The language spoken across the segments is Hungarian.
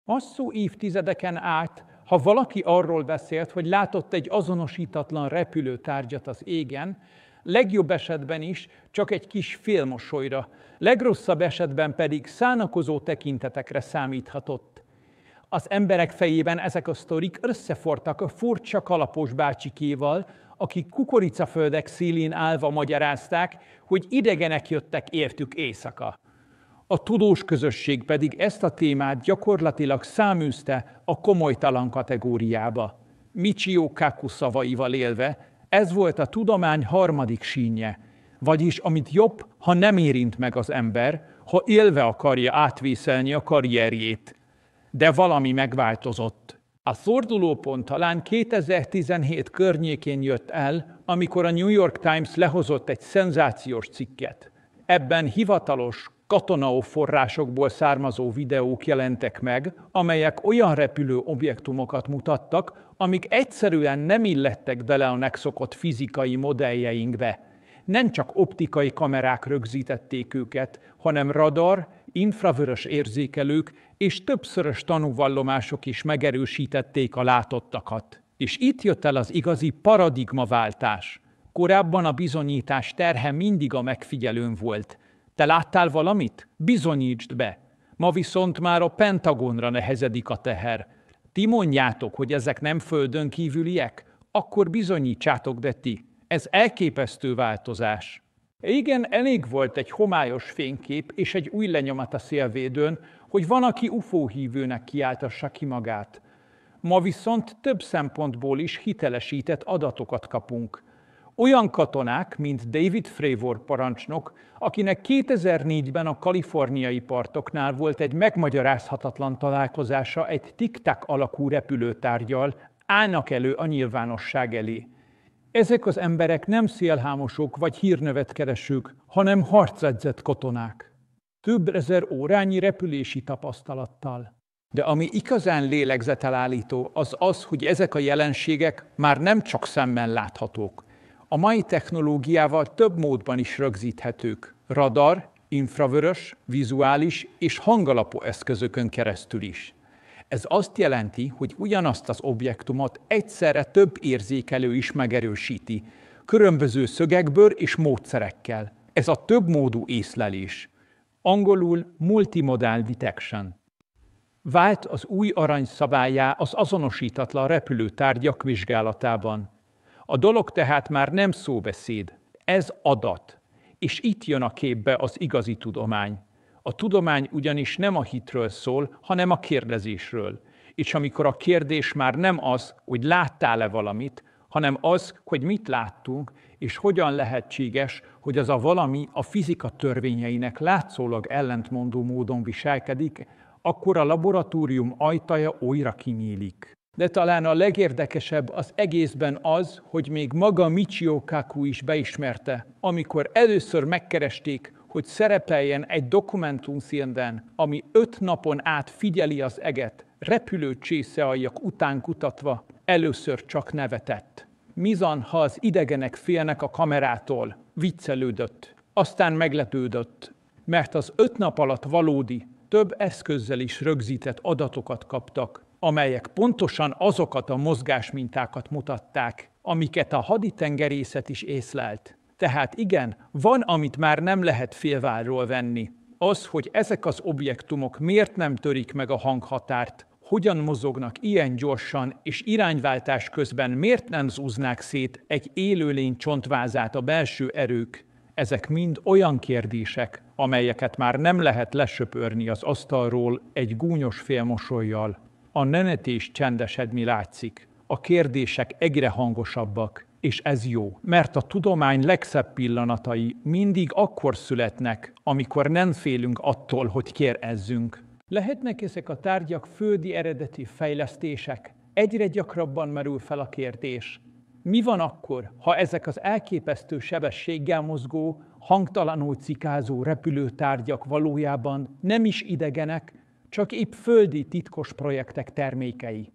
Hosszú évtizedeken át, ha valaki arról beszélt, hogy látott egy azonosítatlan repülőtárgyat az égen, legjobb esetben is csak egy kis félmosolyra, legrosszabb esetben pedig szánakozó tekintetekre számíthatott. Az emberek fejében ezek a sztorik összefortak a furcsa kalapos bácsikéval, akik kukoricaföldek szélén állva magyarázták, hogy idegenek jöttek értük éjszaka. A tudós közösség pedig ezt a témát gyakorlatilag száműzte a komolytalan kategóriába. Michio Kaku szavaival élve, ez volt a tudomány harmadik sínje, vagyis amit jobb, ha nem érint meg az ember, ha élve akarja átvészelni a karrierjét. De valami megváltozott. A fordulópont talán 2017 környékén jött el, amikor a New York Times lehozott egy szenzációs cikket. Ebben hivatalos, katonai forrásokból származó videók jelentek meg, amelyek olyan repülő objektumokat mutattak, amik egyszerűen nem illettek bele a megszokott fizikai modelljeinkbe. Nem csak optikai kamerák rögzítették őket, hanem radar, infravörös érzékelők és többszörös tanúvallomások is megerősítették a látottakat. És itt jött el az igazi paradigmaváltás. Korábban a bizonyítás terhe mindig a megfigyelőn volt. Te láttál valamit? Bizonyítsd be! Ma viszont már a Pentagonra nehezedik a teher. Ti mondjátok, hogy ezek nem földön kívüliek? Akkor bizonyítsátok be ti. Ez elképesztő változás. Igen, elég volt egy homályos fénykép és egy új lenyomat a szélvédőn, hogy van, aki UFO hívőnek kiáltassa ki magát. Ma viszont több szempontból is hitelesített adatokat kapunk. Olyan katonák, mint David Fravor parancsnok, akinek 2004-ben a kaliforniai partoknál volt egy megmagyarázhatatlan találkozása egy tic-tac alakú repülőtárggyal, állnak elő a nyilvánosság elé. Ezek az emberek nem szélhámosok vagy hírnevet keresők, hanem harcedzett katonák. Több ezer órányi repülési tapasztalattal. De ami igazán lélegzetelállító, az az, hogy ezek a jelenségek már nem csak szemmel láthatók. A mai technológiával több módban is rögzíthetők. Radar, infravörös, vizuális és hangalapú eszközökön keresztül is. Ez azt jelenti, hogy ugyanazt az objektumot egyszerre több érzékelő is megerősíti, különböző szögekből és módszerekkel. Ez a többmódú észlelés. Angolul multimodal detection. Vált az új aranyszabályá az azonosítatlan repülőtárgyak vizsgálatában. A dolog tehát már nem szóbeszéd, ez adat. És itt jön a képbe az igazi tudomány. A tudomány ugyanis nem a hitről szól, hanem a kérdezésről. És amikor a kérdés már nem az, hogy láttál-e valamit, hanem az, hogy mit láttunk, és hogyan lehetséges, hogy az a valami a fizika törvényeinek látszólag ellentmondó módon viselkedik, akkor a laboratórium ajtaja újra kinyílik. De talán a legérdekesebb az egészben az, hogy még maga Michio Kaku is beismerte, amikor először megkeresték, hogy szerepeljen egy dokumentumfilmben, ami 5 napon át figyeli az eget, repülő csészealjak után kutatva, először csak nevetett. Mizan, ha az idegenek félnek a kamerától, viccelődött, aztán meglepődött, mert az 5 nap alatt valódi, több eszközzel is rögzített adatokat kaptak, amelyek pontosan azokat a mozgásmintákat mutatták, amiket a haditengerészet is észlelt. Tehát igen, van, amit már nem lehet félvállról venni. Az, hogy ezek az objektumok miért nem törik meg a hanghatárt, hogyan mozognak ilyen gyorsan, és irányváltás közben miért nem zúznák szét egy élőlény csontvázát a belső erők, ezek mind olyan kérdések, amelyeket már nem lehet lesöpörni az asztalról egy gúnyos félmosollyal. A nenetés csendesedni látszik, a kérdések egyre hangosabbak, és ez jó, mert a tudomány legszebb pillanatai mindig akkor születnek, amikor nem félünk attól, hogy kérdezzünk. Lehetnek ezek a tárgyak földi eredeti fejlesztések? Egyre gyakrabban merül fel a kérdés. Mi van akkor, ha ezek az elképesztő sebességgel mozgó, hangtalanul cikázó repülőtárgyak valójában nem is idegenek, csak épp földi titkos projektek termékei?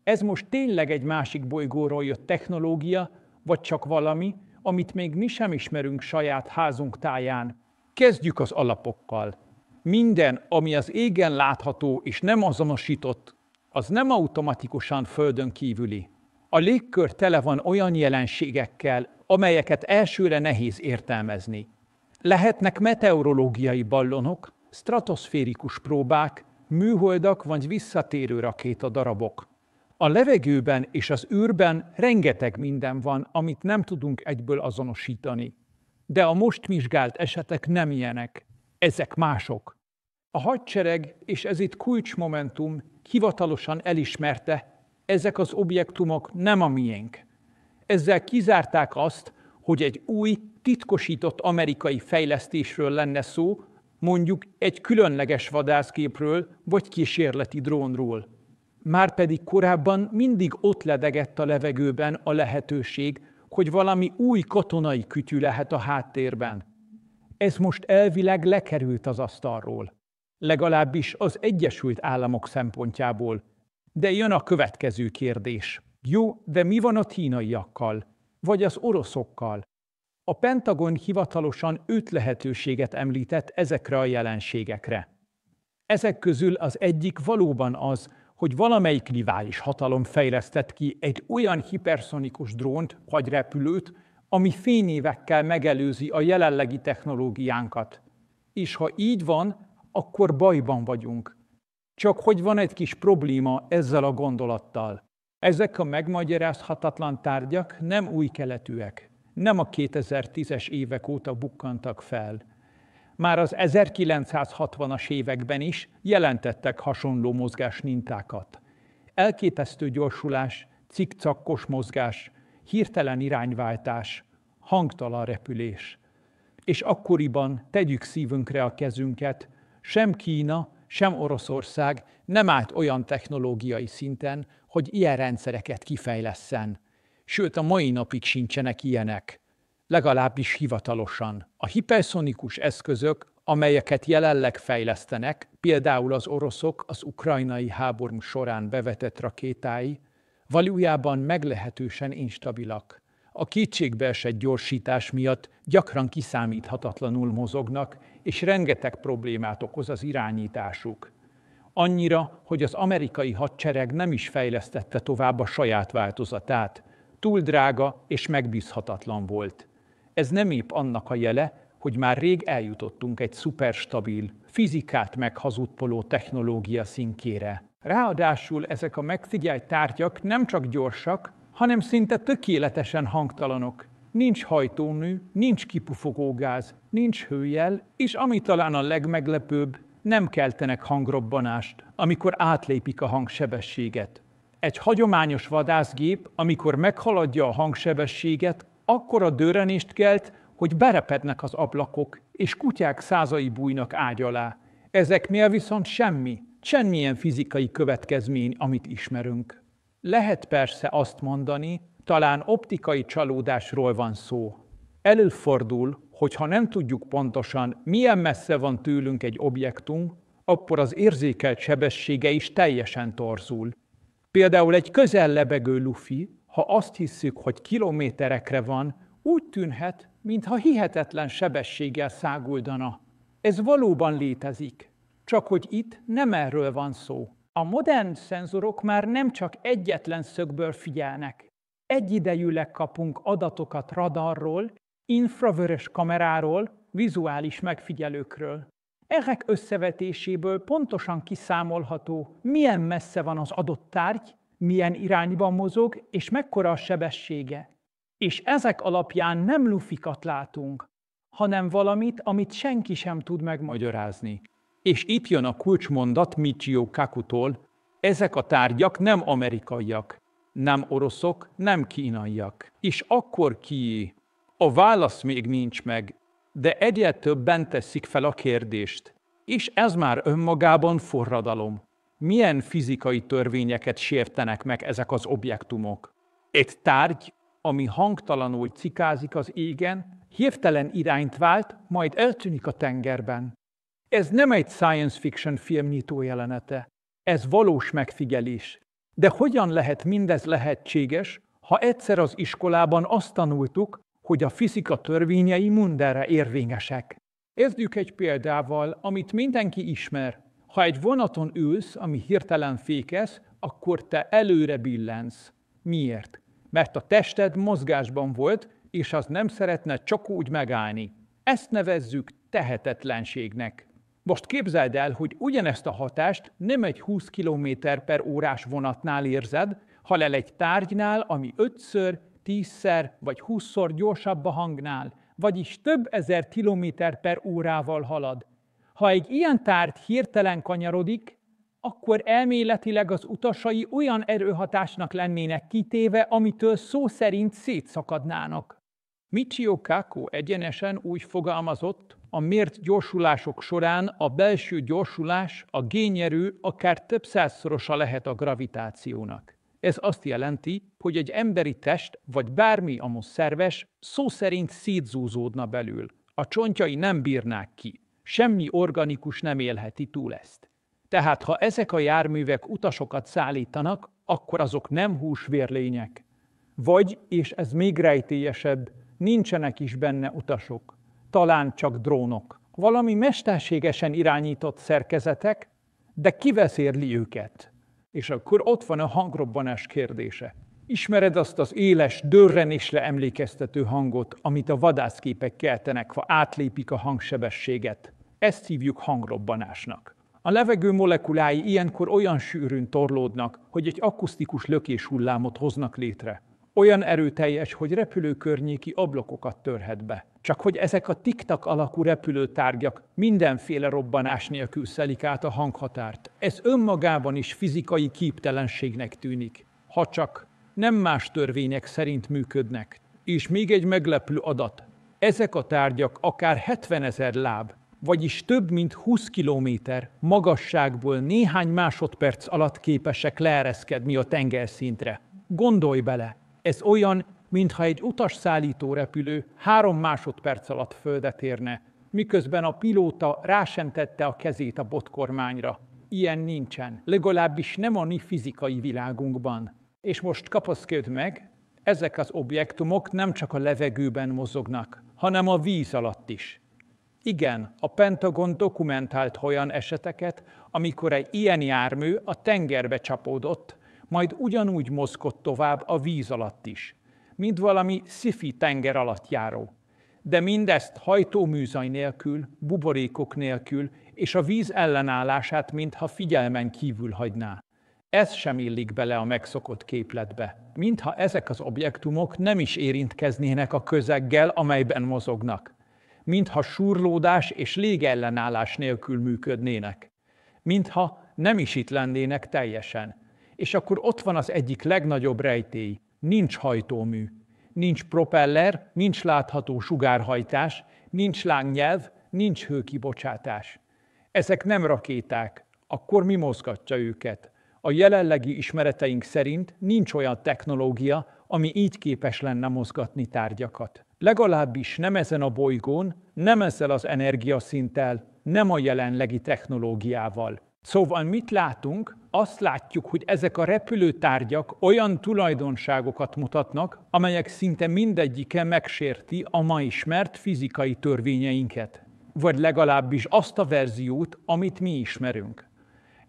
Ez most tényleg egy másik bolygóról jött technológia, vagy csak valami, amit még mi sem ismerünk saját házunk táján? Kezdjük az alapokkal. Minden, ami az égen látható és nem azonosított, az nem automatikusan földön kívüli. A légkör tele van olyan jelenségekkel, amelyeket elsőre nehéz értelmezni. Lehetnek meteorológiai ballonok, stratoszférikus próbák, műholdak vagy visszatérő rakétadarabok. A levegőben és az űrben rengeteg minden van, amit nem tudunk egyből azonosítani. De a most vizsgált esetek nem ilyenek. Ezek mások. A hadsereg, és ez itt kulcsmomentum, hivatalosan elismerte, ezek az objektumok nem a miénk. Ezzel kizárták azt, hogy egy új, titkosított amerikai fejlesztésről lenne szó, mondjuk egy különleges vadászgépről vagy kísérleti drónról. Márpedig korábban mindig ott ledegett a levegőben a lehetőség, hogy valami új katonai kütyű lehet a háttérben. Ez most elvileg lekerült az asztalról. Legalábbis az Egyesült Államok szempontjából. De jön a következő kérdés. Jó, de mi van a kínaiakkal? Vagy az oroszokkal? A Pentagon hivatalosan 5 lehetőséget említett ezekre a jelenségekre. Ezek közül az egyik valóban az, hogy valamelyik rivális hatalom fejlesztett ki egy olyan hiperszonikus drónt vagy repülőt, ami fényévekkel megelőzi a jelenlegi technológiánkat. És ha így van, akkor bajban vagyunk. Csak hogy van egy kis probléma ezzel a gondolattal. Ezek a megmagyarázhatatlan tárgyak nem új keletűek, nem a 2010-es évek óta bukkantak fel. Már az 1960-as években is jelentettek hasonló mozgásmintákat. Elképesztő gyorsulás, cikcakkos mozgás, hirtelen irányváltás, hangtalan repülés. És akkoriban tegyük szívünkre a kezünket, sem Kína, sem Oroszország nem állt olyan technológiai szinten, hogy ilyen rendszereket kifejlesszen. Sőt, a mai napig sincsenek ilyenek. Legalábbis hivatalosan. A hiperszonikus eszközök, amelyeket jelenleg fejlesztenek, például az oroszok az ukrajnai háború során bevetett rakétái, valójában meglehetősen instabilak. A kétségbeesett gyorsítás miatt gyakran kiszámíthatatlanul mozognak, és rengeteg problémát okoz az irányításuk. Annyira, hogy az amerikai hadsereg nem is fejlesztette tovább a saját változatát. Túl drága és megbízhatatlan volt. Ez nem épp annak a jele, hogy már rég eljutottunk egy szuperstabil, fizikát meghazudtoló technológia szintjére. Ráadásul ezek a megfigyelt tárgyak nem csak gyorsak, hanem szinte tökéletesen hangtalanok. Nincs hajtómű, nincs kipufogógáz, nincs hőjel, és ami talán a legmeglepőbb, nem keltenek hangrobbanást, amikor átlépik a hangsebességet. Egy hagyományos vadászgép, amikor meghaladja a hangsebességet, akkora dörrenést kelt, hogy berepednek az ablakok, és kutyák százai bújnak ágy alá. Ezeknél viszont semmilyen fizikai következmény, amit ismerünk. Lehet persze azt mondani, talán optikai csalódásról van szó. Előfordul, hogy ha nem tudjuk pontosan, milyen messze van tőlünk egy objektum, akkor az érzékelt sebessége is teljesen torzul. Például egy közel lebegő lufi, ha azt hisszük, hogy kilométerekre van, úgy tűnhet, mintha hihetetlen sebességgel száguldana. Ez valóban létezik, csak hogy itt nem erről van szó. A modern szenzorok már nem csak egyetlen szögből figyelnek. Egyidejűleg kapunk adatokat radarról, infravörös kameráról, vizuális megfigyelőkről. Ezek összevetéséből pontosan kiszámolható, milyen messze van az adott tárgy, milyen irányban mozog, és mekkora a sebessége. És ezek alapján nem lufikat látunk, hanem valamit, amit senki sem tud megmagyarázni. És itt jön a kulcsmondat Michio Kakutól, ezek a tárgyak nem amerikaiak, nem oroszok, nem kínaiak. És akkor kié? A válasz még nincs meg, de egyre többen teszik fel a kérdést. És ez már önmagában forradalom. Milyen fizikai törvényeket sértenek meg ezek az objektumok? Egy tárgy, ami hangtalanul cikázik az égen, hirtelen irányt vált, majd eltűnik a tengerben. Ez nem egy science fiction film nyitó jelenete, ez valós megfigyelés. De hogyan lehet mindez lehetséges, ha egyszer az iskolában azt tanultuk, hogy a fizika törvényei mindenre érvényesek? Kezdjük egy példával, amit mindenki ismer. Ha egy vonaton ülsz, ami hirtelen fékez, akkor te előre billensz. Miért? Mert a tested mozgásban volt, és az nem szeretne csak úgy megállni. Ezt nevezzük tehetetlenségnek. Most képzeld el, hogy ugyanezt a hatást nem egy 20 km/h vonatnál érzed, hanem egy tárgynál, ami 5-ször, 10-szer vagy 20-szor gyorsabb a hangnál, vagyis több ezer km/h halad. Ha egy ilyen tárgy hirtelen kanyarodik, akkor elméletileg az utasai olyan erőhatásnak lennének kitéve, amitől szó szerint szétszakadnának. Michio Kaku egyenesen úgy fogalmazott, a mért gyorsulások során a belső gyorsulás, a génjerő akár több százszorosa lehet a gravitációnak. Ez azt jelenti, hogy egy emberi test, vagy bármi amúgy szerves, szó szerint szétzúzódna belül. A csontjai nem bírnák ki. Semmi organikus nem élheti túl ezt. Tehát ha ezek a járművek utasokat szállítanak, akkor azok nem húsvérlények. Vagy, és ez még rejtélyesebb, nincsenek is benne utasok. Talán csak drónok. Valami mesterségesen irányított szerkezetek, de ki vezérli őket? És akkor ott van a hangrobbanás kérdése. Ismered azt az éles, dörrenésre emlékeztető hangot, amit a vadászképek keltenek, ha átlépik a hangsebességet? Ezt hívjuk hangrobbanásnak. A levegő molekulái ilyenkor olyan sűrűn torlódnak, hogy egy akusztikus lökéshullámot hoznak létre. Olyan erőteljes, hogy repülőkörnyéki ablakokat törhet be. Csak hogy ezek a tiktak alakú repülőtárgyak mindenféle robbanás nélkül szelik át a hanghatárt. Ez önmagában is fizikai képtelenségnek tűnik, ha csak nem más törvények szerint működnek. És még egy meglepő adat. Ezek a tárgyak akár 70 000 láb, vagyis több mint 20 kilométer magasságból néhány másodperc alatt képesek leereszkedni a tengerszintre. Gondolj bele! Ez olyan, mintha egy utasszállító repülő 3 másodperc alatt földet érne, miközben a pilóta rá sem tette a kezét a botkormányra. Ilyen nincsen, legalábbis nem a mi fizikai világunkban. És most kapaszkodj meg, ezek az objektumok nem csak a levegőben mozognak, hanem a víz alatt is. Igen, a Pentagon dokumentált olyan eseteket, amikor egy ilyen jármű a tengerbe csapódott, majd ugyanúgy mozgott tovább a víz alatt is, mint valami sci-fi tenger alatt járó. De mindezt hajtóműzaj nélkül, buborékok nélkül, és a víz ellenállását mintha figyelmen kívül hagyná. Ez sem illik bele a megszokott képletbe, mintha ezek az objektumok nem is érintkeznének a közeggel, amelyben mozognak. Mintha súrlódás és légellenállás nélkül működnének. Mintha nem is itt lennének teljesen. És akkor ott van az egyik legnagyobb rejtély. Nincs hajtómű, nincs propeller, nincs látható sugárhajtás, nincs lángnyelv, nincs hőkibocsátás. Ezek nem rakéták, akkor mi mozgatja őket? A jelenlegi ismereteink szerint nincs olyan technológia, ami így képes lenne mozgatni tárgyakat. Legalábbis nem ezen a bolygón, nem ezzel az energiaszinttel, nem a jelenlegi technológiával. Szóval mit látunk? Azt látjuk, hogy ezek a repülőtárgyak olyan tulajdonságokat mutatnak, amelyek szinte mindegyike megsérti a ma ismert fizikai törvényeinket. Vagy legalábbis azt a verziót, amit mi ismerünk.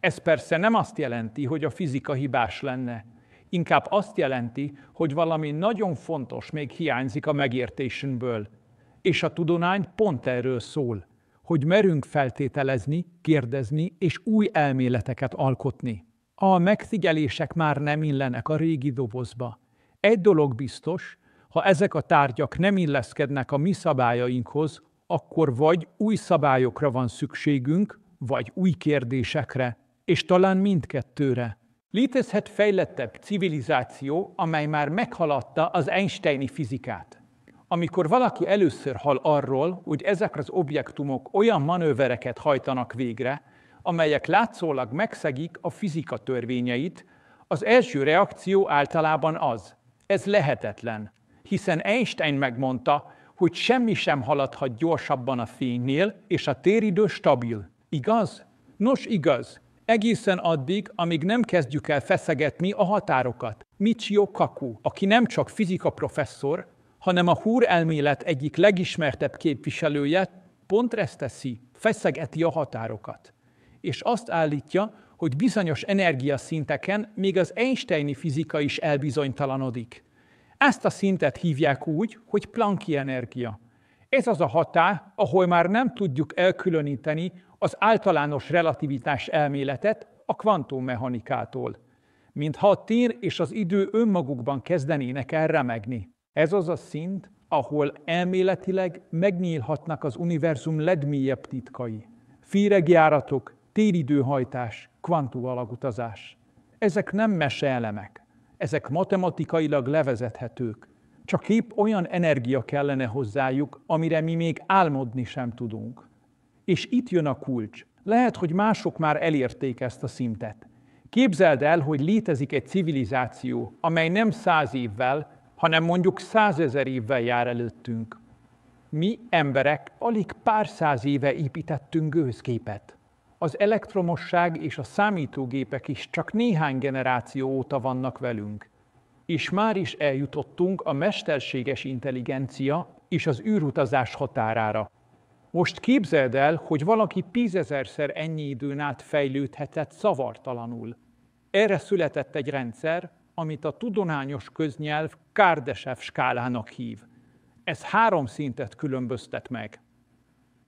Ez persze nem azt jelenti, hogy a fizika hibás lenne. Inkább azt jelenti, hogy valami nagyon fontos még hiányzik a megértésünkből. És a tudomány pont erről szól, hogy merünk feltételezni, kérdezni és új elméleteket alkotni. A megfigyelések már nem illenek a régi dobozba. Egy dolog biztos, ha ezek a tárgyak nem illeszkednek a mi szabályainkhoz, akkor vagy új szabályokra van szükségünk, vagy új kérdésekre, és talán mindkettőre. Létezhet fejlettebb civilizáció, amely már meghaladta az einsteini fizikát. Amikor valaki először hall arról, hogy ezek az objektumok olyan manővereket hajtanak végre, amelyek látszólag megszegik a fizika törvényeit, az első reakció általában az: ez lehetetlen, hiszen Einstein megmondta, hogy semmi sem haladhat gyorsabban a fénynél, és a téridő stabil. Igaz? Nos, igaz. Egészen addig, amíg nem kezdjük el feszegetni a határokat. Michio Kaku, aki nem csak fizika professzor, hanem a Húr elmélet egyik legismertebb képviselője, pont ezt teszi, feszegeti a határokat. És azt állítja, hogy bizonyos energiaszinteken még az Einsteini fizika is elbizonytalanodik. Ezt a szintet hívják úgy, hogy Plancki energia. Ez az a határ, ahol már nem tudjuk elkülöníteni az általános relativitás elméletet a kvantummechanikától, mintha a tér és az idő önmagukban kezdenének el remegni. Ez az a szint, ahol elméletileg megnyílhatnak az univerzum legmélyebb titkai. Féregjáratok, téridőhajtás, kvantumalagutazás. Ezek nem meseelemek, ezek matematikailag levezethetők. Csak épp olyan energia kellene hozzájuk, amire mi még álmodni sem tudunk. És itt jön a kulcs. Lehet, hogy mások már elérték ezt a szintet. Képzeld el, hogy létezik egy civilizáció, amely nem 100 évvel, hanem mondjuk 100 000 évvel jár előttünk. Mi, emberek, alig pár száz éve építettünk gőzgépet. Az elektromosság és a számítógépek is csak néhány generáció óta vannak velünk. És már is eljutottunk a mesterséges intelligencia és az űrutazás határára. Most képzeld el, hogy valaki 10 000-szer ennyi időn át fejlődhetett zavartalanul. Erre született egy rendszer, amit a tudományos köznyelv Kardashev skálának hív. Ez 3 szintet különböztet meg.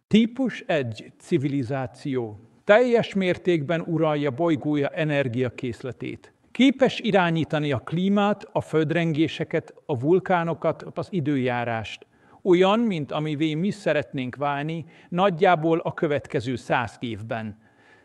Típus 1 civilizáció. Teljes mértékben uralja bolygója energiakészletét. Képes irányítani a klímát, a földrengéseket, a vulkánokat, az időjárást. Olyan, mint amivé mi szeretnénk válni, nagyjából a következő 100 évben.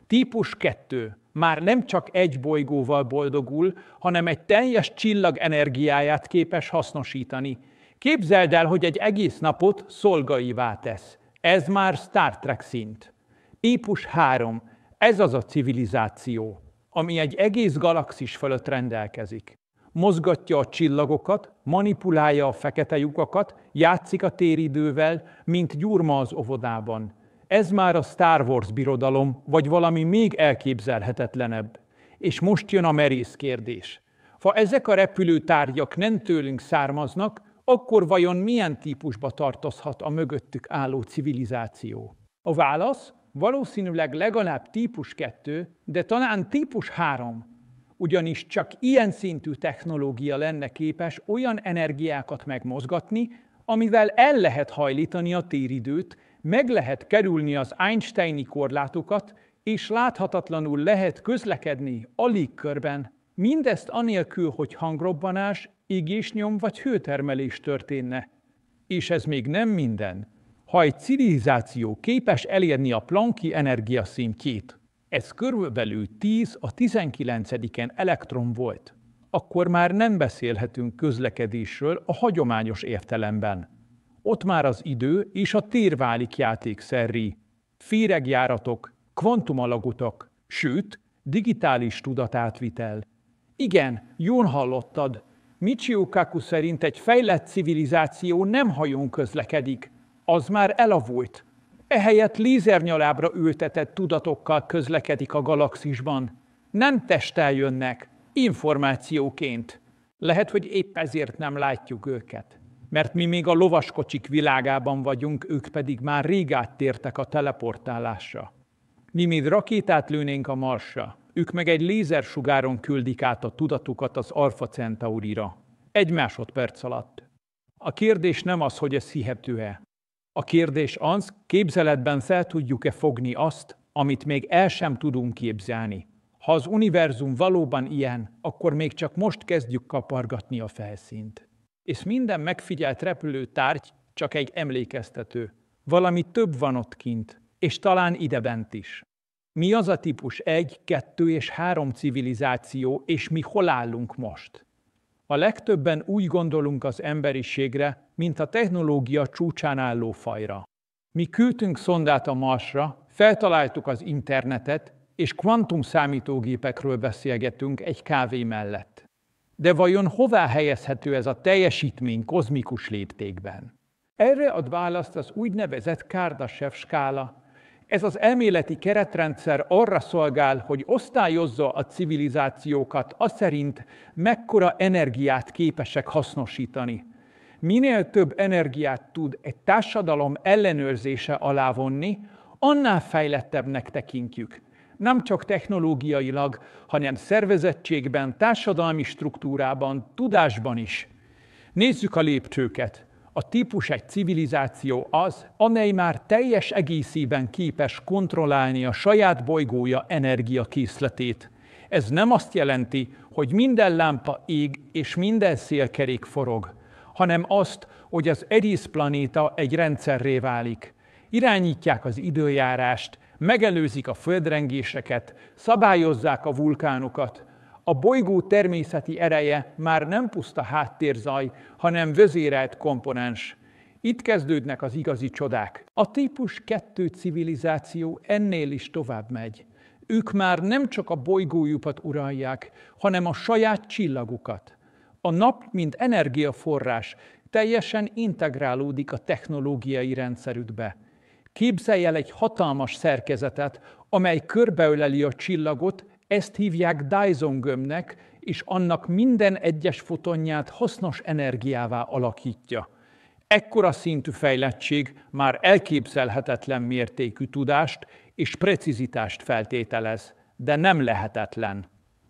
Típus 2. Már nem csak egy bolygóval boldogul, hanem egy teljes csillag energiáját képes hasznosítani. Képzeld el, hogy egy egész napot szolgaivá tesz. Ez már Star Trek szint. Típus 3. Ez az a civilizáció, ami egy egész galaxis fölött rendelkezik. Mozgatja a csillagokat, manipulálja a fekete lyukakat, játszik a téridővel, mint gyurma az óvodában. Ez már a Star Wars birodalom, vagy valami még elképzelhetetlenebb. És most jön a merész kérdés. Ha ezek a repülőtárgyak nem tőlünk származnak, akkor vajon milyen típusba tartozhat a mögöttük álló civilizáció? A válasz valószínűleg legalább típus 2, de talán típus 3. Ugyanis csak ilyen szintű technológia lenne képes olyan energiákat megmozgatni, amivel el lehet hajlítani a téridőt, meg lehet kerülni az Einsteini korlátokat, és láthatatlanul lehet közlekedni a légkörben. Mindezt anélkül, hogy hangrobbanás, égésnyom vagy hőtermelés történne. És ez még nem minden. Ha egy civilizáció képes elérni a Plancki energia szintjét, ez körülbelül 10 a 19. elektronvolt, akkor már nem beszélhetünk közlekedésről a hagyományos értelemben. Ott már az idő és a tér válik játékszerré, féregjáratok, kvantumalagutak, sőt, digitális tudatátvitel. Igen, jól hallottad, Michio Kaku szerint egy fejlett civilizáció nem hajón közlekedik, az már elavult. Ehelyett lézernyalábra ültetett tudatokkal közlekedik a galaxisban. Nem testtel jönnek, információként. Lehet, hogy épp ezért nem látjuk őket. Mert mi még a lovaskocsik világában vagyunk, ők pedig már rég áttértek a teleportálásra. Mi még rakétát lőnénk a Marsra, ők meg egy lézersugáron küldik át a tudatukat az Alpha Centaurira. 1 másodperc alatt. A kérdés nem az, hogy ez hihető-e. A kérdés az, képzeletben fel tudjuk-e fogni azt, amit még el sem tudunk képzelni. Ha az univerzum valóban ilyen, akkor még csak most kezdjük kapargatni a felszínt. És minden megfigyelt repülőtárgy csak egy emlékeztető. Valami több van ott kint, és talán idebent is. Mi az a típus 1, 2 és 3 civilizáció, és mi hol állunk most? A legtöbben úgy gondolunk az emberiségre, mint a technológia csúcsán álló fajra. Mi küldtünk szondát a Marsra, feltaláltuk az internetet, és kvantumszámítógépekről beszélgetünk egy kávé mellett. De vajon hová helyezhető ez a teljesítmény kozmikus léptékben? Erre ad választ az úgynevezett Kardashev skála. Ez az elméleti keretrendszer arra szolgál, hogy osztályozza a civilizációkat aszerint, mekkora energiát képesek hasznosítani. Minél több energiát tud egy társadalom ellenőrzése alá vonni, annál fejlettebbnek tekintjük. Nem csak technológiailag, hanem szervezettségben, társadalmi struktúrában, tudásban is. Nézzük a lépcsőket. A típus egy civilizáció az, amely már teljes egészében képes kontrollálni a saját bolygója energiakészletét. Ez nem azt jelenti, hogy minden lámpa ég és minden szélkerék forog, hanem azt, hogy az egész planéta egy rendszerré válik. Irányítják az időjárást, megelőzik a földrengéseket, szabályozzák a vulkánokat. A bolygó természeti ereje már nem puszta háttérzaj, hanem vezérelt komponens. Itt kezdődnek az igazi csodák. A típus 2 civilizáció ennél is tovább megy. Ők már nem csak a bolygójukat uralják, hanem a saját csillagukat. A nap, mint energiaforrás, teljesen integrálódik a technológiai rendszerükbe. Képzelj el egy hatalmas szerkezetet, amely körbeöleli a csillagot, ezt hívják Dyson gömbnek, és annak minden egyes fotonját hasznos energiává alakítja. Ekkora szintű fejlettség már elképzelhetetlen mértékű tudást és precizitást feltételez, de nem lehetetlen.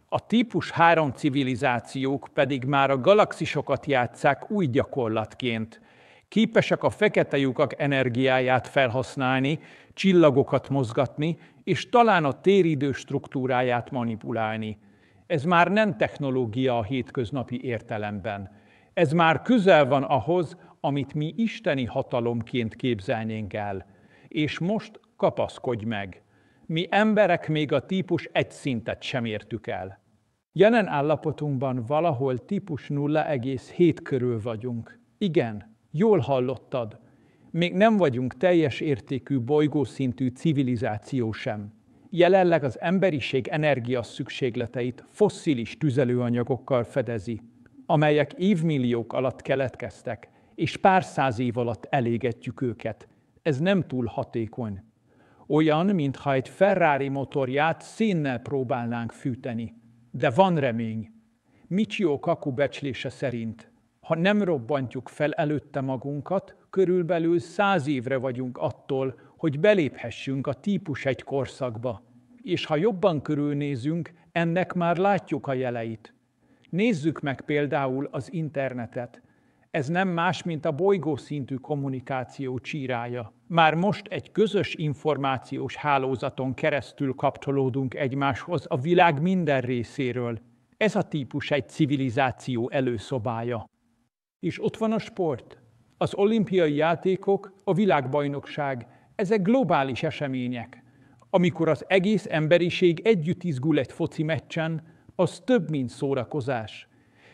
A típus 3 civilizációk pedig már a galaxisokat játsszák új gyakorlatként. Képesek a fekete lyukak energiáját felhasználni, csillagokat mozgatni, és talán a téridő struktúráját manipulálni. Ez már nem technológia a hétköznapi értelemben. Ez már közel van ahhoz, amit mi isteni hatalomként képzelnénk el. És most kapaszkodj meg! Mi emberek még a típus 1 szintet sem értük el. Jelen állapotunkban valahol típus 0,7 körül vagyunk. Igen, jól hallottad. Még nem vagyunk teljes értékű bolygószintű civilizáció sem. Jelenleg az emberiség energia szükségleteit fosszilis tüzelőanyagokkal fedezi, amelyek évmilliók alatt keletkeztek, és pár száz év alatt elégetjük őket. Ez nem túl hatékony. Olyan, mintha egy Ferrari motorját szénnel próbálnánk fűteni. De van remény. Michio Kaku becslése szerint, ha nem robbantjuk fel előtte magunkat, körülbelül 100 évre vagyunk attól, hogy beléphessünk a típus 1 korszakba. És ha jobban körülnézünk, ennek már látjuk a jeleit. Nézzük meg például az internetet. Ez nem más, mint a bolygószintű kommunikáció csírája. Már most egy közös információs hálózaton keresztül kapcsolódunk egymáshoz a világ minden részéről. Ez a típus egy civilizáció előszobája. És ott van a sport. Az olimpiai játékok, a világbajnokság, ezek globális események. Amikor az egész emberiség együtt izgul egy foci meccsen, az több, mint szórakozás.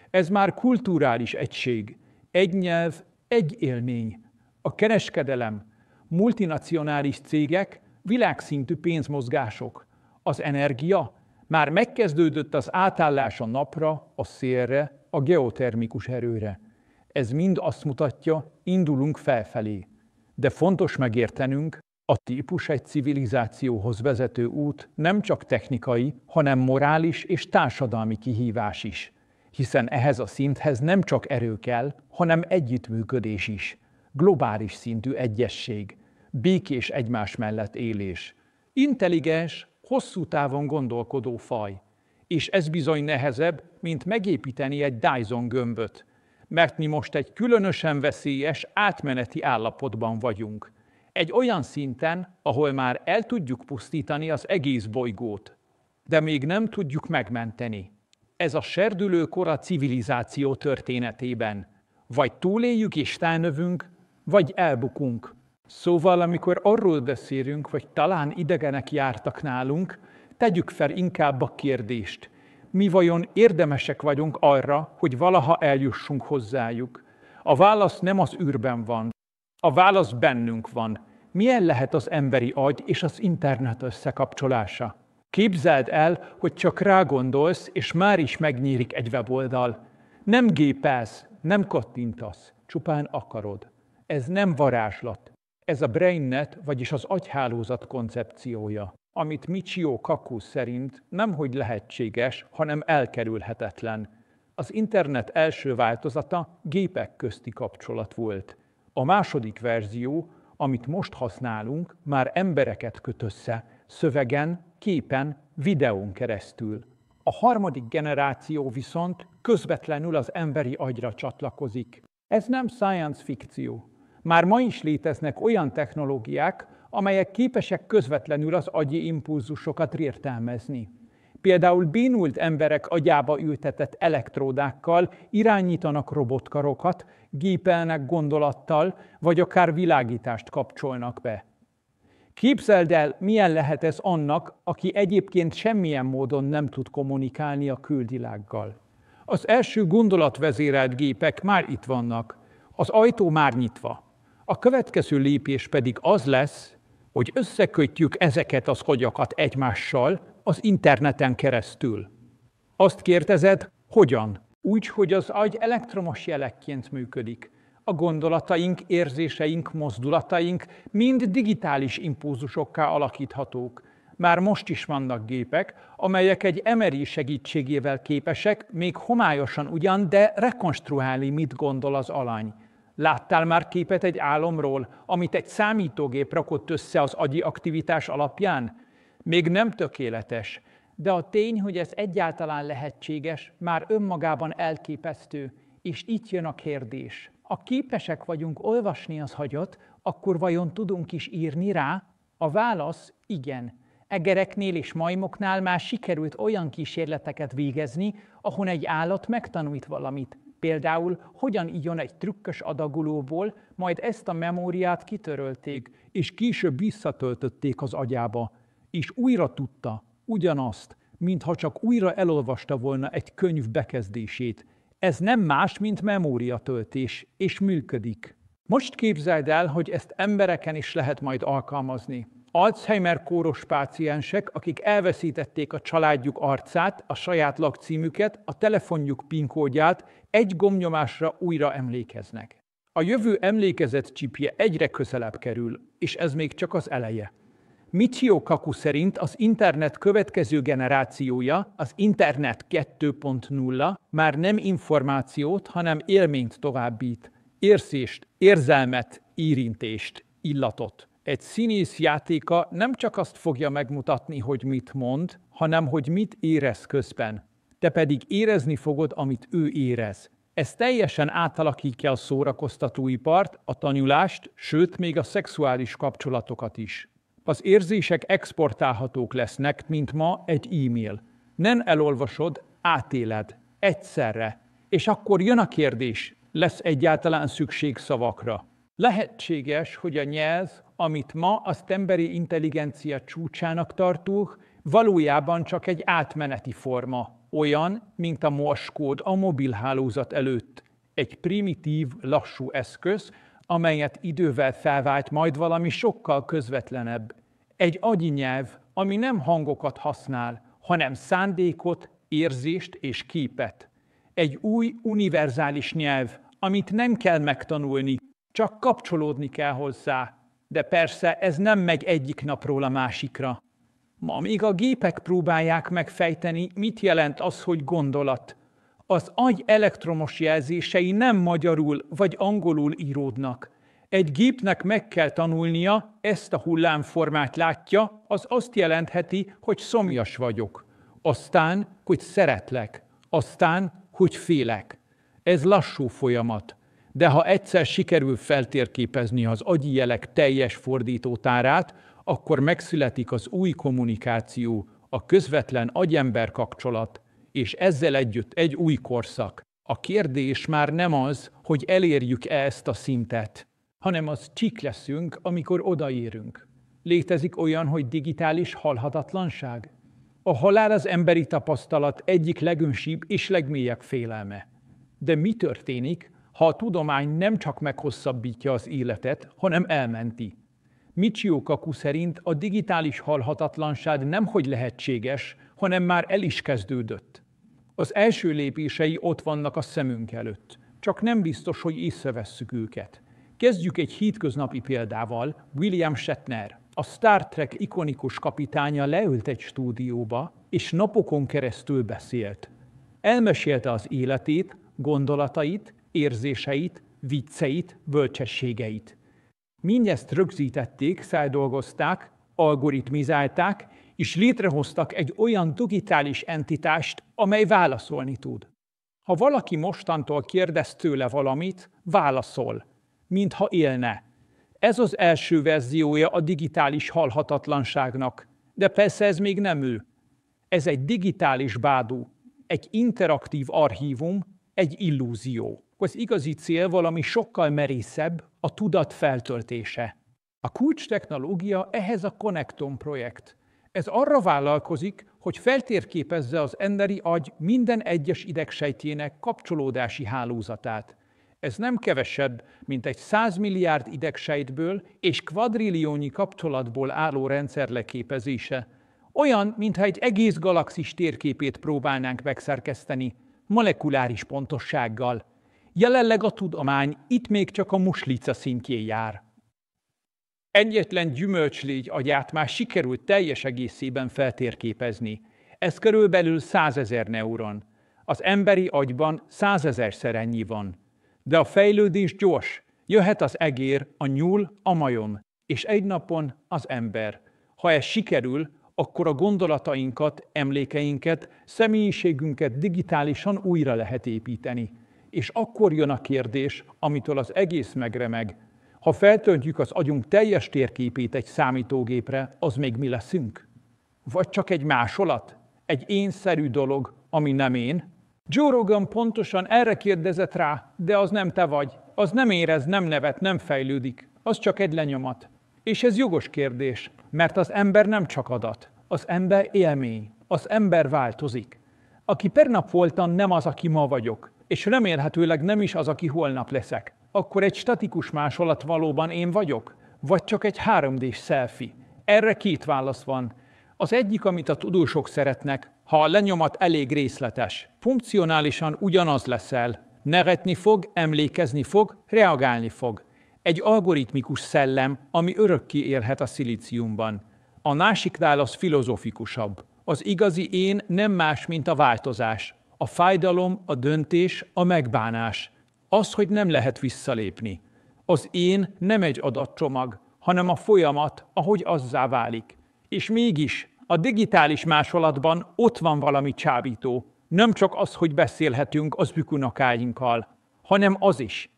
Ez már kulturális egység. Egy nyelv, egy élmény. A kereskedelem, multinacionális cégek, világszintű pénzmozgások. Az energia, már megkezdődött az átállás a napra, a szélre, a geotermikus erőre. Ez mind azt mutatja, indulunk felfelé. De fontos megértenünk, a típus egy civilizációhoz vezető út nem csak technikai, hanem morális és társadalmi kihívás is. Hiszen ehhez a szinthez nem csak erő kell, hanem együttműködés is. Globális szintű egyesség, békés egymás mellett élés. Intelligens, hosszú távon gondolkodó faj. És ez bizony nehezebb, mint megépíteni egy Dyson gömböt. Mert mi most egy különösen veszélyes, átmeneti állapotban vagyunk. Egy olyan szinten, ahol már el tudjuk pusztítani az egész bolygót. De még nem tudjuk megmenteni. Ez a serdülő kora civilizáció történetében. Vagy túléljük és felnövünk, vagy elbukunk. Szóval, amikor arról beszélünk, hogy talán idegenek jártak nálunk, tegyük fel inkább a kérdést. Mi vajon érdemesek vagyunk arra, hogy valaha eljussunk hozzájuk? A válasz nem az űrben van. A válasz bennünk van. Milyen lehet az emberi agy és az internet összekapcsolása? Képzeld el, hogy csak rágondolsz, és már is megnyílik egy weboldal. Nem gépelsz, nem kattintasz, csupán akarod. Ez nem varázslat. Ez a BrainNet, vagyis az agyhálózat koncepciója, amit Michio Kaku szerint nemhogy lehetséges, hanem elkerülhetetlen. Az internet első változata gépek közti kapcsolat volt. A második verzió, amit most használunk, már embereket köt össze, szövegen, képen, videón keresztül. A harmadik generáció viszont közvetlenül az emberi agyra csatlakozik. Ez nem science fikció. Már ma is léteznek olyan technológiák, amelyek képesek közvetlenül az agyi impulzusokat értelmezni. Például bénult emberek agyába ültetett elektródákkal irányítanak robotkarokat, gépelnek gondolattal, vagy akár világítást kapcsolnak be. Képzeld el, milyen lehet ez annak, aki egyébként semmilyen módon nem tud kommunikálni a külvilággal. Az első gondolatvezérelt gépek már itt vannak, az ajtó már nyitva. A következő lépés pedig az lesz, hogy összekötjük ezeket az agyakat egymással az interneten keresztül. Azt kérdezed, hogyan? Úgy, hogy az agy elektromos jelekként működik. A gondolataink, érzéseink, mozdulataink mind digitális impulzusokká alakíthatók. Már most is vannak gépek, amelyek egy MRI segítségével képesek, még homályosan ugyan, de rekonstruálni, mit gondol az alany. Láttál már képet egy álomról, amit egy számítógép rakott össze az agyi aktivitás alapján? Még nem tökéletes, de a tény, hogy ez egyáltalán lehetséges, már önmagában elképesztő, és itt jön a kérdés. Ha képesek vagyunk olvasni az agyat, akkor vajon tudunk is írni rá? A válasz igen. Egereknél és majmoknál már sikerült olyan kísérleteket végezni, ahol egy állat megtanult valamit. Például, hogyan írjon egy trükkös adagolóból, majd ezt a memóriát kitörölték, és később visszatöltötték az agyába, és újra tudta ugyanazt, mintha csak újra elolvasta volna egy könyv bekezdését. Ez nem más, mint memóriatöltés, és működik. Most képzeld el, hogy ezt embereken is lehet majd alkalmazni. Alzheimer-kóros páciensek, akik elveszítették a családjuk arcát, a saját lakcímüket, a telefonjuk PIN-kódját, egy gombnyomásra újra emlékeznek. A jövő emlékezetcsipje egyre közelebb kerül, és ez még csak az eleje. Michio Kaku szerint az internet következő generációja, az internet 2.0 már nem információt, hanem élményt továbbít, érzést, érzelmet, érintést, illatot. Egy színész játéka nem csak azt fogja megmutatni, hogy mit mond, hanem hogy mit érez közben. Te pedig érezni fogod, amit ő érez. Ez teljesen átalakítja a szórakoztatóipart, a tanulást, sőt még a szexuális kapcsolatokat is. Az érzések exportálhatók lesznek, mint ma egy e-mail. Nem elolvasod, átéled. Egyszerre. És akkor jön a kérdés, lesz egyáltalán szükség szavakra? Lehetséges, hogy a nyelv, amit ma az emberi intelligencia csúcsának tartunk, valójában csak egy átmeneti forma, olyan, mint a Morse kód a mobilhálózat előtt. Egy primitív, lassú eszköz, amelyet idővel felvált majd valami sokkal közvetlenebb. Egy agyi nyelv, ami nem hangokat használ, hanem szándékot, érzést és képet. Egy új, univerzális nyelv, amit nem kell megtanulni, csak kapcsolódni kell hozzá. De persze ez nem megy egyik napról a másikra. Ma még a gépek próbálják megfejteni, mit jelent az, hogy gondolat. Az agy elektromos jelzései nem magyarul vagy angolul íródnak. Egy gépnek meg kell tanulnia, ezt a hullámformát látja, az azt jelentheti, hogy szomjas vagyok. Aztán, hogy szeretlek. Aztán, hogy félek. Ez lassú folyamat. De ha egyszer sikerül feltérképezni az agyi jelek teljes fordítótárát, akkor megszületik az új kommunikáció, a közvetlen agyember kapcsolat, és ezzel együtt egy új korszak. A kérdés már nem az, hogy elérjük-e ezt a szintet, hanem az csík leszünk, amikor odaérünk. Létezik olyan, hogy digitális halhatatlanság? A halál az emberi tapasztalat egyik legönsibb és legmélyebb félelme. De mi történik, ha a tudomány nem csak meghosszabbítja az életet, hanem elmenti? Michio Kaku szerint a digitális halhatatlanság nemhogy lehetséges, hanem már el is kezdődött. Az első lépései ott vannak a szemünk előtt, csak nem biztos, hogy észrevesszük őket. Kezdjük egy hétköznapi példával. William Shatner, a Star Trek ikonikus kapitánya leült egy stúdióba, és napokon keresztül beszélt. Elmesélte az életét, gondolatait, érzéseit, vicceit, bölcsességeit. Mindezt rögzítették, feldolgozták, algoritmizálták, és létrehoztak egy olyan digitális entitást, amely válaszolni tud. Ha valaki mostantól kérdez tőle valamit, válaszol, mintha élne. Ez az első verziója a digitális halhatatlanságnak, de persze ez még nem ő. Ez egy digitális bádú, egy interaktív archívum, egy illúzió. Az igazi cél valami sokkal merészebb, a tudat feltöltése. A kulcs technológia ehhez a Connecton projekt. Ez arra vállalkozik, hogy feltérképezze az emberi agy minden egyes idegsejtjének kapcsolódási hálózatát. Ez nem kevesebb, mint egy 100 milliárd idegsejtből és kvadrilliónyi kapcsolatból álló rendszer leképezése. Olyan, mintha egy egész galaxis térképét próbálnánk megszerkeszteni, molekuláris pontossággal. Jelenleg a tudomány itt még csak a muslica szintjén jár. Egyetlen gyümölcslégy agyát már sikerült teljes egészében feltérképezni. Ez körülbelül 100 000 neuron. Az emberi agyban 100 000-szer ennyi van. De a fejlődés gyors. Jöhet az egér, a nyúl, a majom, és egy napon az ember. Ha ez sikerül, akkor a gondolatainkat, emlékeinket, személyiségünket digitálisan újra lehet építeni. És akkor jön a kérdés, amitől az egész megremeg. Ha feltöltjük az agyunk teljes térképét egy számítógépre, az még mi leszünk? Vagy csak egy másolat? Egy énszerű dolog, ami nem én? Joe Rogan pontosan erre kérdezett rá, de az nem te vagy. Az nem érez, nem nevet, nem fejlődik. Az csak egy lenyomat. És ez jogos kérdés, mert az ember nem csak adat. Az ember élmény. Az ember változik. Aki pernap voltam, nem az, aki ma vagyok. És remélhetőleg nem is az, aki holnap leszek. Akkor egy statikus másolat valóban én vagyok? Vagy csak egy 3D-s selfie? Erre két válasz van. Az egyik, amit a tudósok szeretnek, ha a lenyomat elég részletes. Funkcionálisan ugyanaz leszel. Nevetni fog, emlékezni fog, reagálni fog. Egy algoritmikus szellem, ami örökké élhet a szilíciumban. A másik válasz filozofikusabb. Az igazi én nem más, mint a változás. A fájdalom, a döntés, a megbánás. Az, hogy nem lehet visszalépni. Az én nem egy adatcsomag, hanem a folyamat, ahogy azzá válik. És mégis a digitális másolatban ott van valami csábító. Nem csak az, hogy beszélhetünk az bükunokáinkkal, hanem az is,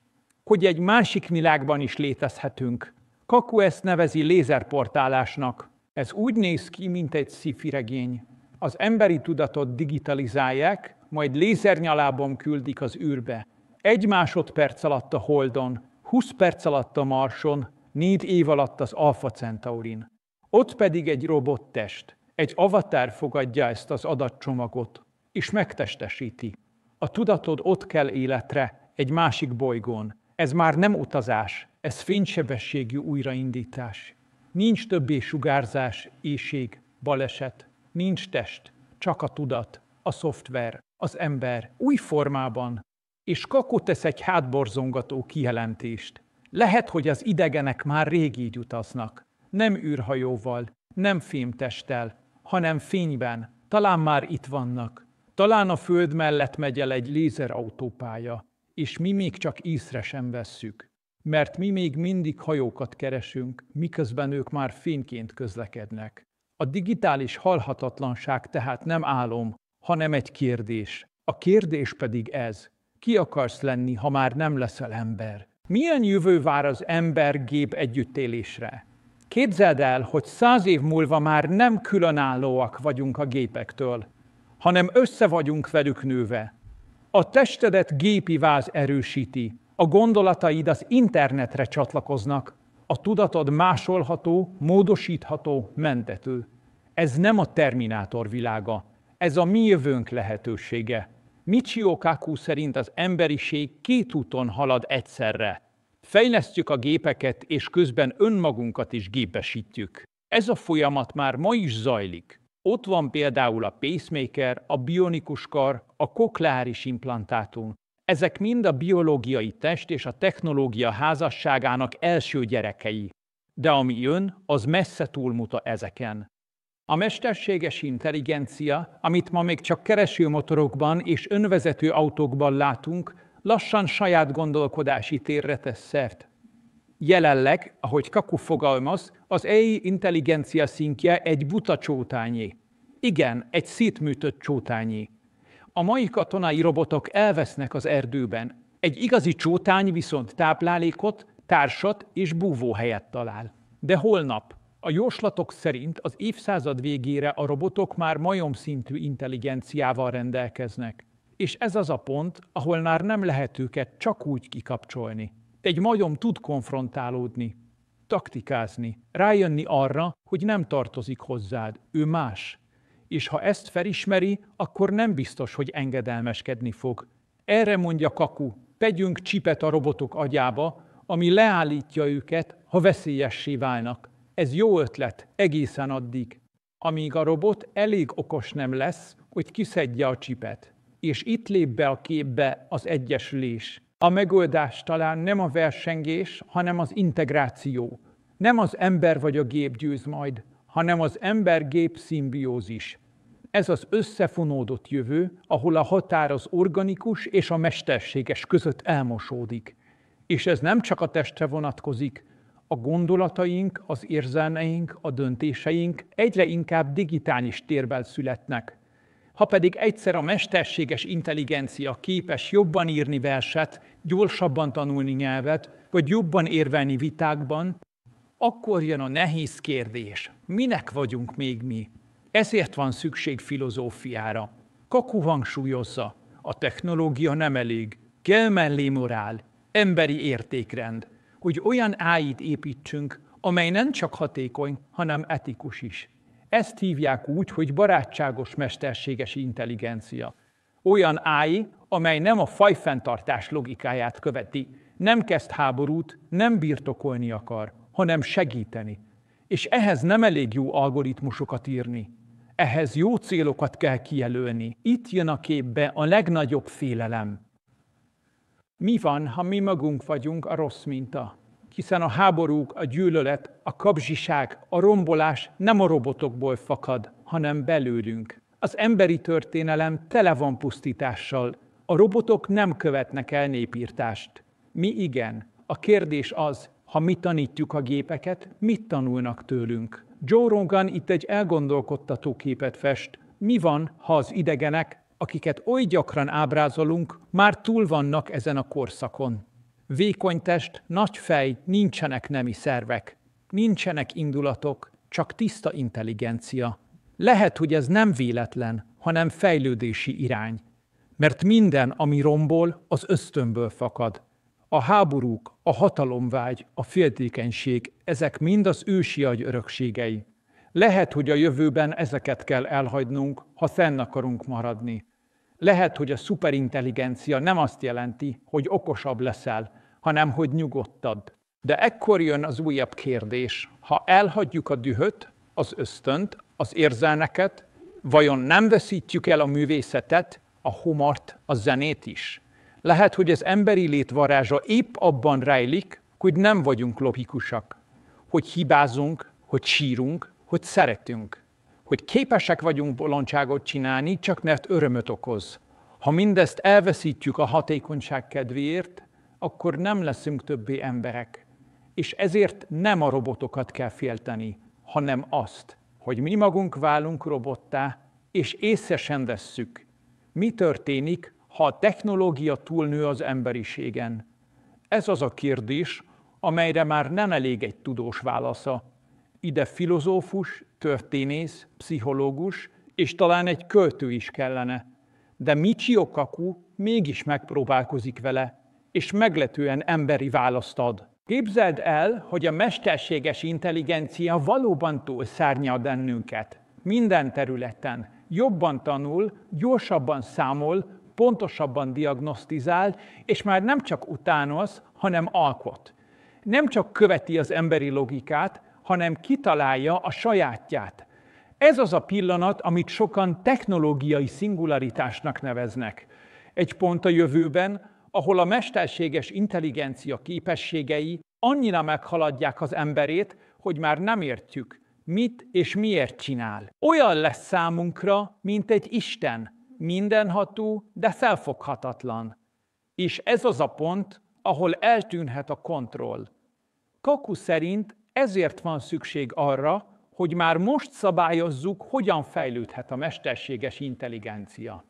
hogy egy másik világban is létezhetünk. Kaku ezt nevezi lézerportálásnak. Ez úgy néz ki, mint egy sci-fi regény. Az emberi tudatot digitalizálják, majd lézernyalában küldik az űrbe. 1 másodperc alatt a Holdon, 20 perc alatt a Marson, 4 év alatt az Alpha Centaurin. Ott pedig egy robottest, egy avatár fogadja ezt az adatcsomagot, és megtestesíti. A tudatod ott kell életre, egy másik bolygón. Ez már nem utazás, ez fénysebességű újraindítás. Nincs többé sugárzás, éhség, baleset. Nincs test, csak a tudat, a szoftver, az ember új formában. És Kaku tesz egy hátborzongató kijelentést. Lehet, hogy az idegenek már rég így utaznak. Nem űrhajóval, nem fémtesttel, hanem fényben. Talán már itt vannak. Talán a Föld mellett megy el egy lézerautópálya, és mi még csak észre sem vesszük. Mert mi még mindig hajókat keresünk, miközben ők már fényként közlekednek. A digitális halhatatlanság tehát nem álom, hanem egy kérdés. A kérdés pedig ez. Ki akarsz lenni, ha már nem leszel ember? Milyen jövő vár az ember-gép együttélésre? Képzeld el, hogy 100 év múlva már nem különállóak vagyunk a gépektől, hanem össze vagyunk velük nőve. A testedet gépi váz erősíti, a gondolataid az internetre csatlakoznak, a tudatod másolható, módosítható, mentető. Ez nem a Terminátor világa, ez a mi jövőnk lehetősége. Michio Kaku szerint az emberiség 2 úton halad egyszerre. Fejlesztjük a gépeket, és közben önmagunkat is gépesítjük. Ez a folyamat már ma is zajlik. Ott van például a pacemaker, a bionikus kar, a kokleáris implantátum. Ezek mind a biológiai test és a technológia házasságának első gyerekei. De ami jön, az messze túlmutat ezeken. A mesterséges intelligencia, amit ma még csak keresőmotorokban és önvezető autókban látunk, lassan saját gondolkodási térre tesz szert. Jelenleg, ahogy Kaku fogalmaz, az AI intelligencia szintje egy buta csótányé. Igen, egy szétműtött csótányé. A mai katonai robotok elvesznek az erdőben. Egy igazi csótány viszont táplálékot, társat és búvóhelyet talál. De holnap? A jóslatok szerint az évszázad végére a robotok már majomszintű intelligenciával rendelkeznek. És ez az a pont, ahol már nem lehet őket csak úgy kikapcsolni. Egy majom tud konfrontálódni, taktikázni, rájönni arra, hogy nem tartozik hozzád, ő más. És ha ezt felismeri, akkor nem biztos, hogy engedelmeskedni fog. Erre mondja Kaku, tegyünk csipet a robotok agyába, ami leállítja őket, ha veszélyessé válnak. Ez jó ötlet egészen addig, amíg a robot elég okos nem lesz, hogy kiszedje a csipet. És itt lép be a képbe az egyesülés. A megoldás talán nem a versengés, hanem az integráció. Nem az ember vagy a gép győz majd, hanem az ember-gép szimbiózis. Ez az összefonódott jövő, ahol a határ az organikus és a mesterséges között elmosódik. És ez nem csak a testre vonatkozik, a gondolataink, az érzelmeink, a döntéseink egyre inkább digitális térben születnek. Ha pedig egyszer a mesterséges intelligencia képes jobban írni verset, gyorsabban tanulni nyelvet, vagy jobban érvelni vitákban, akkor jön a nehéz kérdés, minek vagyunk még mi? Ezért van szükség filozófiára. Kaku hangsúlyozza, a technológia nem elég, kell mellé morál, emberi értékrend, hogy olyan AI-t építsünk, amely nem csak hatékony, hanem etikus is. Ezt hívják úgy, hogy barátságos mesterséges intelligencia. Olyan AI, amely nem a fajfenntartás logikáját követi, nem kezd háborút, nem birtokolni akar, hanem segíteni. És ehhez nem elég jó algoritmusokat írni. Ehhez jó célokat kell kijelölni. Itt jön a képbe a legnagyobb félelem. Mi van, ha mi magunk vagyunk a rossz minta? Hiszen a háborúk, a gyűlölet, a kapzsiság, a rombolás nem a robotokból fakad, hanem belőlünk. Az emberi történelem tele van pusztítással. A robotok nem követnek el népírtást. Mi igen. A kérdés az, ha mi tanítjuk a gépeket, mit tanulnak tőlünk? Joe Rogan itt egy elgondolkodtató képet fest. Mi van, ha az idegenek, akiket oly gyakran ábrázolunk, már túl vannak ezen a korszakon? Vékony test, nagy fej, nincsenek nemi szervek, nincsenek indulatok, csak tiszta intelligencia. Lehet, hogy ez nem véletlen, hanem fejlődési irány. Mert minden, ami rombol, az ösztönből fakad. A háborúk, a hatalomvágy, a féltékenység, ezek mind az ősi agy örökségei. Lehet, hogy a jövőben ezeket kell elhagynunk, ha fenn akarunk maradni. Lehet, hogy a szuperintelligencia nem azt jelenti, hogy okosabb leszel, hanem hogy nyugodtabb. De ekkor jön az újabb kérdés. Ha elhagyjuk a dühöt, az ösztönt, az érzelmeket, vajon nem veszítjük el a művészetet, a humort, a zenét is? Lehet, hogy az emberi lét varázsa épp abban rejlik, hogy nem vagyunk logikusak, hogy hibázunk, hogy sírunk, hogy szeretünk, hogy képesek vagyunk bolondságot csinálni, csak mert örömöt okoz. Ha mindezt elveszítjük a hatékonyság kedvéért, akkor nem leszünk többé emberek. És ezért nem a robotokat kell félteni, hanem azt, hogy mi magunk válunk robottá, és észre sem vesszük. Mi történik, ha a technológia túlnő az emberiségen? Ez az a kérdés, amelyre már nem elég egy tudós válasza. Ide filozófus, történész, pszichológus, és talán egy költő is kellene. De Michio Kaku mégis megpróbálkozik vele, és meglepően emberi választ ad. Képzeld el, hogy a mesterséges intelligencia valóban túlszárnyal bennünket. Minden területen. Jobban tanul, gyorsabban számol, pontosabban diagnosztizál, és már nem csak utánoz, hanem alkot. Nem csak követi az emberi logikát, hanem kitalálja a sajátját. Ez az a pillanat, amit sokan technológiai szingularitásnak neveznek. Egy pont a jövőben, ahol a mesterséges intelligencia képességei annyira meghaladják az emberét, hogy már nem értjük, mit és miért csinál. Olyan lesz számunkra, mint egy Isten, mindenható, de felfoghatatlan. És ez az a pont, ahol eltűnhet a kontroll. Kaku szerint ezért van szükség arra, hogy már most szabályozzuk, hogyan fejlődhet a mesterséges intelligencia.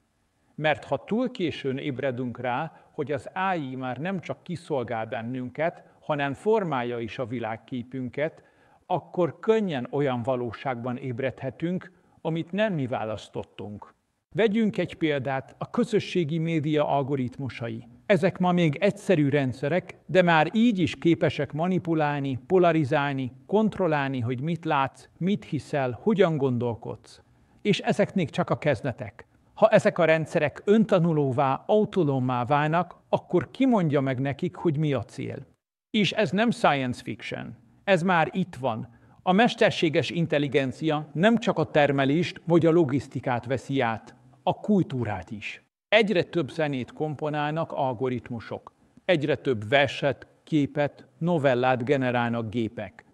Mert ha túl későn ébredünk rá, hogy az AI már nem csak kiszolgál bennünket, hanem formálja is a világképünket, akkor könnyen olyan valóságban ébredhetünk, amit nem mi választottunk. Vegyünk egy példát, a közösségi média algoritmusai. Ezek ma még egyszerű rendszerek, de már így is képesek manipulálni, polarizálni, kontrollálni, hogy mit látsz, mit hiszel, hogyan gondolkodsz. És ezek még csak a kezdetek. Ha ezek a rendszerek öntanulóvá, autonómmá válnak, akkor ki mondja meg nekik, hogy mi a cél? És ez nem science fiction, ez már itt van. A mesterséges intelligencia nem csak a termelést vagy a logisztikát veszi át, a kultúrát is. Egyre több zenét komponálnak algoritmusok, egyre több verset, képet, novellát generálnak gépek.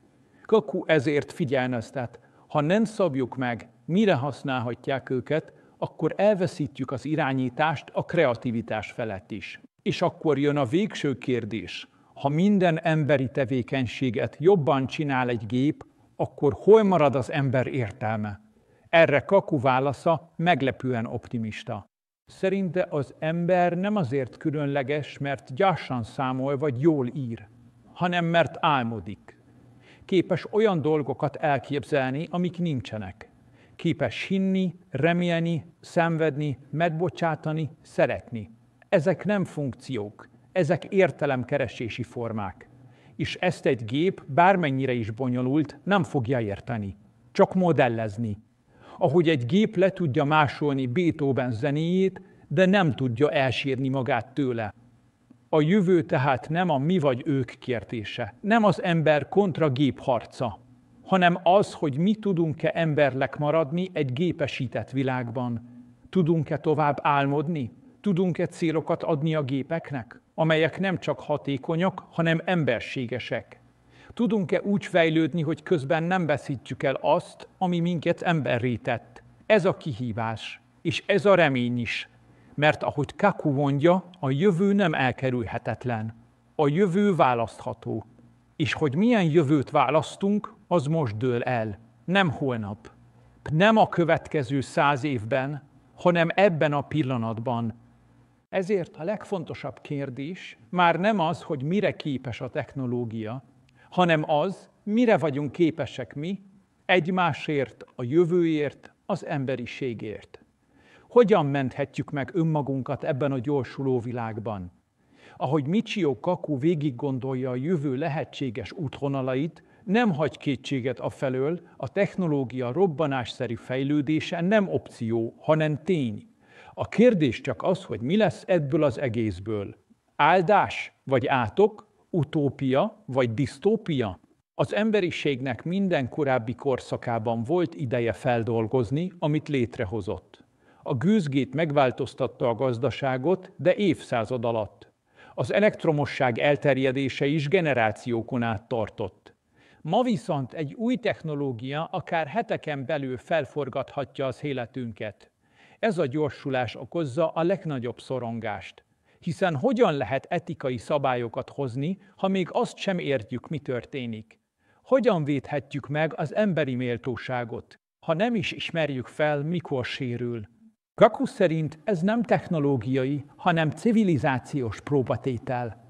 Kaku ezért figyelmeztet, ha nem szabjuk meg, mire használhatják őket, akkor elveszítjük az irányítást a kreativitás felett is. És akkor jön a végső kérdés. Ha minden emberi tevékenységet jobban csinál egy gép, akkor hol marad az ember értelme? Erre Kaku válasza meglepően optimista. Szerinte az ember nem azért különleges, mert gyorsan számol vagy jól ír, hanem mert álmodik. Képes olyan dolgokat elképzelni, amik nincsenek. Képes hinni, remélni, szenvedni, megbocsátani, szeretni. Ezek nem funkciók, ezek értelemkeresési formák. És ezt egy gép, bármennyire is bonyolult, nem fogja érteni, csak modellezni. Ahogy egy gép le tudja másolni Beethoven zenéjét, de nem tudja elsírni magát tőle. A jövő tehát nem a mi vagy ők kérdése, nem az ember kontra gép harca, hanem az, hogy mi tudunk-e emberlek maradni egy gépesített világban. Tudunk-e tovább álmodni? Tudunk-e célokat adni a gépeknek, amelyek nem csak hatékonyak, hanem emberségesek? Tudunk-e úgy fejlődni, hogy közben nem veszítjük el azt, ami minket emberré tett? Ez a kihívás, és ez a remény is. Mert ahogy Kaku mondja, a jövő nem elkerülhetetlen. A jövő választható. És hogy milyen jövőt választunk, az most dől el. Nem holnap. Nem a következő 100 évben, hanem ebben a pillanatban. Ezért a legfontosabb kérdés már nem az, hogy mire képes a technológia, hanem az, mire vagyunk képesek mi, egymásért, a jövőért, az emberiségért. Hogyan menthetjük meg önmagunkat ebben a gyorsuló világban? Ahogy Michio Kaku végig gondolja a jövő lehetséges útvonalait, nem hagy kétséget afelől, a technológia robbanásszerű fejlődése nem opció, hanem tény. A kérdés csak az, hogy mi lesz ebből az egészből. Áldás vagy átok, utópia vagy disztópia? Az emberiségnek minden korábbi korszakában volt ideje feldolgozni, amit létrehozott. A gőzgét megváltoztatta a gazdaságot, de évszázad alatt. Az elektromosság elterjedése is generációkon át tartott. Ma viszont egy új technológia akár heteken belül felforgathatja az életünket. Ez a gyorsulás okozza a legnagyobb szorongást. Hiszen hogyan lehet etikai szabályokat hozni, ha még azt sem értjük, mi történik? Hogyan védhetjük meg az emberi méltóságot, ha nem is ismerjük fel, mikor sérül? Kaku szerint ez nem technológiai, hanem civilizációs próbatétel.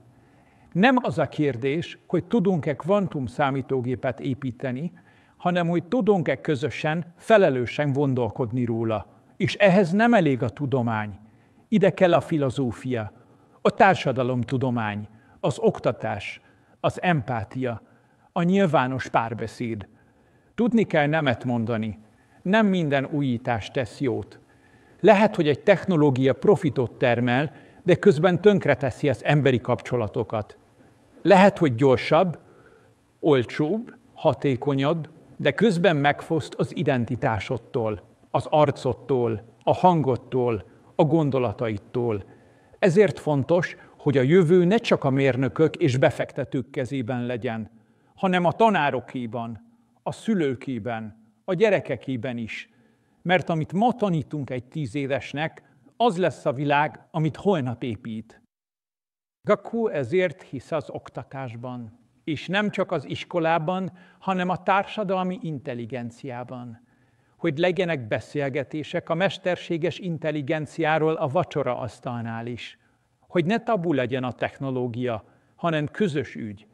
Nem az a kérdés, hogy tudunk-e kvantum számítógépet építeni, hanem hogy tudunk-e közösen, felelősen gondolkodni róla. És ehhez nem elég a tudomány. Ide kell a filozófia, a társadalomtudomány, az oktatás, az empátia, a nyilvános párbeszéd. Tudni kell nemet mondani. Nem minden újítás tesz jót. Lehet, hogy egy technológia profitot termel, de közben tönkreteszi az emberi kapcsolatokat. Lehet, hogy gyorsabb, olcsóbb, hatékonyabb, de közben megfoszt az identitásodtól, az arcodtól, a hangodtól, a gondolataidtól. Ezért fontos, hogy a jövő ne csak a mérnökök és befektetők kezében legyen, hanem a tanárokéban, a szülőkében, a gyerekekében is. Mert amit ma tanítunk egy 10 évesnek, az lesz a világ, amit holnap épít. Gakku ezért hisz az oktatásban, és nem csak az iskolában, hanem a társadalmi intelligenciában. Hogy legyenek beszélgetések a mesterséges intelligenciáról a vacsoraasztalnál is. Hogy ne tabu legyen a technológia, hanem közös ügy.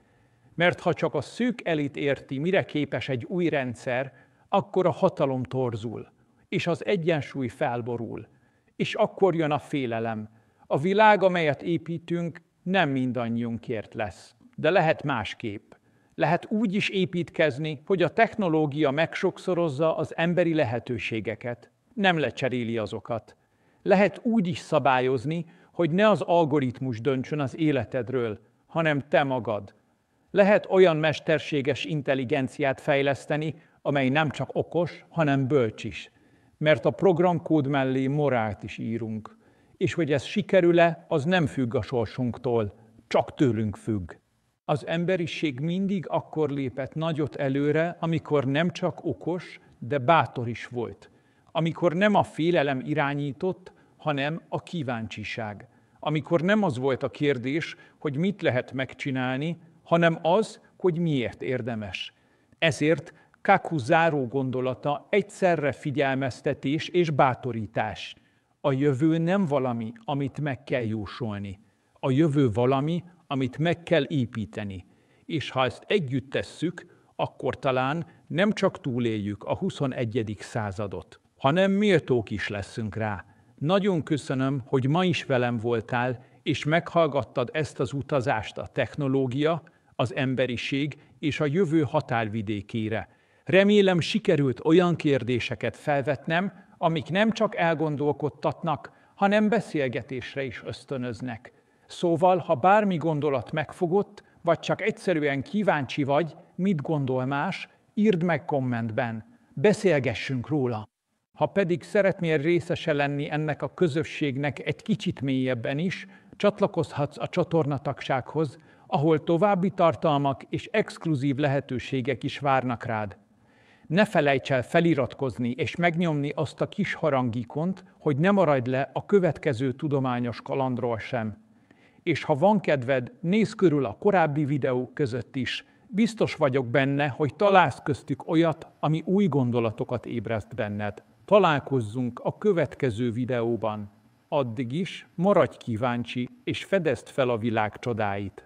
Mert ha csak a szűk elit érti, mire képes egy új rendszer, akkor a hatalom torzul, és az egyensúly felborul. És akkor jön a félelem. A világ, amelyet építünk, nem mindannyiunkért lesz, de lehet másképp. Lehet úgy is építkezni, hogy a technológia megsokszorozza az emberi lehetőségeket, nem lecseréli azokat. Lehet úgy is szabályozni, hogy ne az algoritmus döntsön az életedről, hanem te magad. Lehet olyan mesterséges intelligenciát fejleszteni, amely nem csak okos, hanem bölcs is. Mert a programkód mellé morált is írunk. És hogy ez sikerül-e, az nem függ a sorsunktól, csak tőlünk függ. Az emberiség mindig akkor lépett nagyot előre, amikor nem csak okos, de bátor is volt. Amikor nem a félelem irányított, hanem a kíváncsiság. Amikor nem az volt a kérdés, hogy mit lehet megcsinálni, hanem az, hogy miért érdemes. Ezért Kaku záró gondolata egyszerre figyelmeztetés és bátorítás. A jövő nem valami, amit meg kell jósolni. A jövő valami, amit meg kell építeni. És ha ezt együtt tesszük, akkor talán nem csak túléljük a 21. századot, hanem méltók is leszünk rá. Nagyon köszönöm, hogy ma is velem voltál, és meghallgattad ezt az utazást a technológia, az emberiség és a jövő határvidékére. Remélem sikerült olyan kérdéseket felvetnem, amik nem csak elgondolkodtatnak, hanem beszélgetésre is ösztönöznek. Szóval, ha bármi gondolat megfogott, vagy csak egyszerűen kíváncsi vagy, mit gondol más, írd meg kommentben, beszélgessünk róla. Ha pedig szeretnél részese lenni ennek a közösségnek egy kicsit mélyebben is, csatlakozhatsz a csatornatagsághoz, ahol további tartalmak és exkluzív lehetőségek is várnak rád. Ne felejts el feliratkozni és megnyomni azt a kis harangikont, hogy ne maradj le a következő tudományos kalandról sem. És ha van kedved, nézz körül a korábbi videók között is. Biztos vagyok benne, hogy találsz köztük olyat, ami új gondolatokat ébreszt benned. Találkozzunk a következő videóban. Addig is maradj kíváncsi, és fedezd fel a világ csodáit.